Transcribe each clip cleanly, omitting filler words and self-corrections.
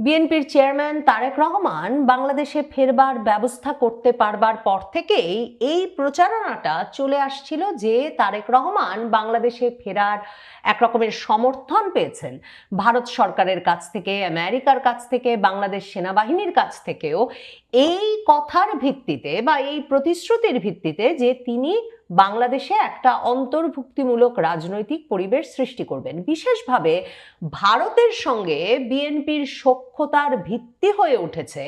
বিএনপির চেয়ারম্যান তারেক রহমান বাংলাদেশে ফেরবার ব্যবস্থা করতে পারবার পর থেকেই এই প্রচারণাটা চলে আসছিল যে তারেক রহমান বাংলাদেশে ফেরার একরকমের সমর্থন পেয়েছেন ভারত সরকারের কাছ থেকে, আমেরিকার কাছ থেকে, বাংলাদেশ সেনাবাহিনীর কাছ থেকেও, এই কথার ভিত্তিতে বা এই প্রতিশ্রুতির ভিত্তিতে যে তিনি বাংলাদেশে একটা অন্তর্ভুক্তিমূলক রাজনৈতিক পরিবেশ সৃষ্টি করবেন। বিশেষভাবে ভারতের সঙ্গে বিএনপির সখ্যতার ভিত্তি হয়ে উঠেছে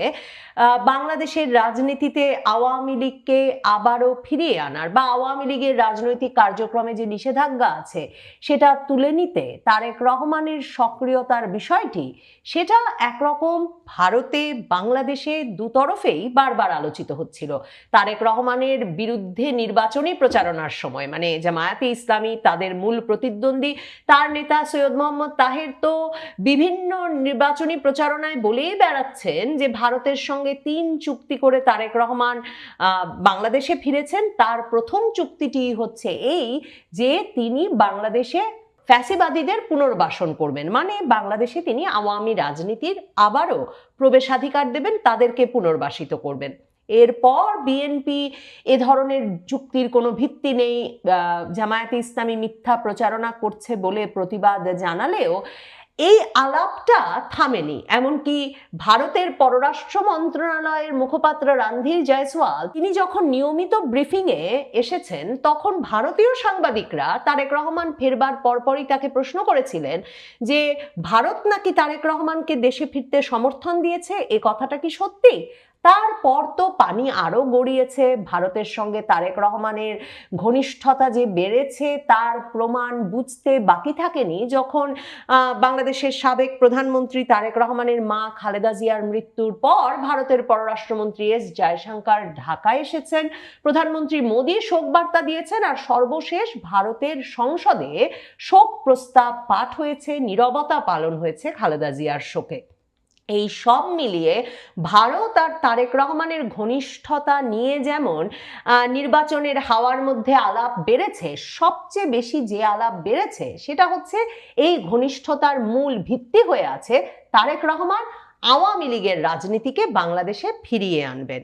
বাংলাদেশের রাজনীতিতে আওয়ামী লীগকে আবারও ফিরিয়ে আনার বা আওয়ামী লীগের রাজনৈতিক কার্যক্রমে যে নিষেধাজ্ঞা আছে সেটা তুলে নিতে তারেক রহমানের সক্রিয়তার বিষয়টি, সেটা একরকম ভারতে বাংলাদেশে দুতরফেই বারবার আলোচিত হচ্ছিল। তারেক রহমানের বিরুদ্ধে নির্বাচনী প্রচারণার সময়, মানে জামায়াতে ইসলামী তাদের মূল প্রতিদ্বন্দ্বী, তার নেতা সৈয়দ মোহাম্মদ তাহের তো বিভিন্ন নির্বাচনী প্রচারণায় বলেই বেড়াচ্ছেন যে ভারতের সঙ্গে 3 চুক্তি করে তারেক রহমান বাংলাদেশে ফিরেছেন। তার প্রথম চুক্তিটি হচ্ছে এই যে তিনি বাংলাদেশে ফ্যাসিবাদীদের পুনর্বাসন করবেন, মানে বাংলাদেশে তিনি আওয়ামী রাজনীতির আবারও প্রবেশাধিকার দেবেন, তাদেরকে পুনর্বাসিত করবেন। এরপর বিএনপি এ ধরনের যুক্তির কোনো ভিত্তি নেই, জামায়াতে ইসলামী মিথ্যা প্রচারণা করছে বলে প্রতিবাদ জানালেও এই আলাপটা থামেনি। এমনকি ভারতের পররাষ্ট্র মন্ত্রণালয়ের মুখপাত্র রণধীর জয়সওয়াল তিনি যখন নিয়মিত ব্রিফিংয়ে এসেছেন তখন ভারতীয় সাংবাদিকরা তারেক রহমান ফেরবার পরপরই তাকে প্রশ্ন করেছিলেন যে ভারত নাকি তারেক রহমানকে দেশে ফিরতে সমর্থন দিয়েছে, এ কথাটা কি সত্যি? তারপর তো পানি আরো গড়িয়েছে। ভারতের সঙ্গে তারেক রহমানের ঘনিষ্ঠতা যে বেড়েছে তার প্রমাণ বুঝতে বাকি থাকেনি যখন বাংলাদেশের সাবেক প্রধানমন্ত্রী তারেক রহমানের মা খালেদা জিয়ার মৃত্যুর পর ভারতের পররাষ্ট্রমন্ত্রী এস জয়শঙ্কর ঢাকায় এসেছেন, প্রধানমন্ত্রী মোদী শোক বার্তা দিয়েছেন, আর সর্বশেষ ভারতের সংসদে শোক প্রস্তাব পাঠ হয়েছে, নীরবতা পালন হয়েছে খালেদা জিয়ার শোকে। এই সব মিলিয়ে ভারত আর তারেক রহমানের ঘনিষ্ঠতা নিয়ে যেমন নির্বাচনের হাওয়ার মধ্যে আলাপ বেড়েছে, সবচেয়ে বেশি যে আলাপ বেড়েছে সেটা হচ্ছে এই ঘনিষ্ঠতার মূল ভিত্তি হয়ে আছে তারেক রহমান আওয়ামী লীগের রাজনীতিকে বাংলাদেশে ফিরিয়ে আনবেন।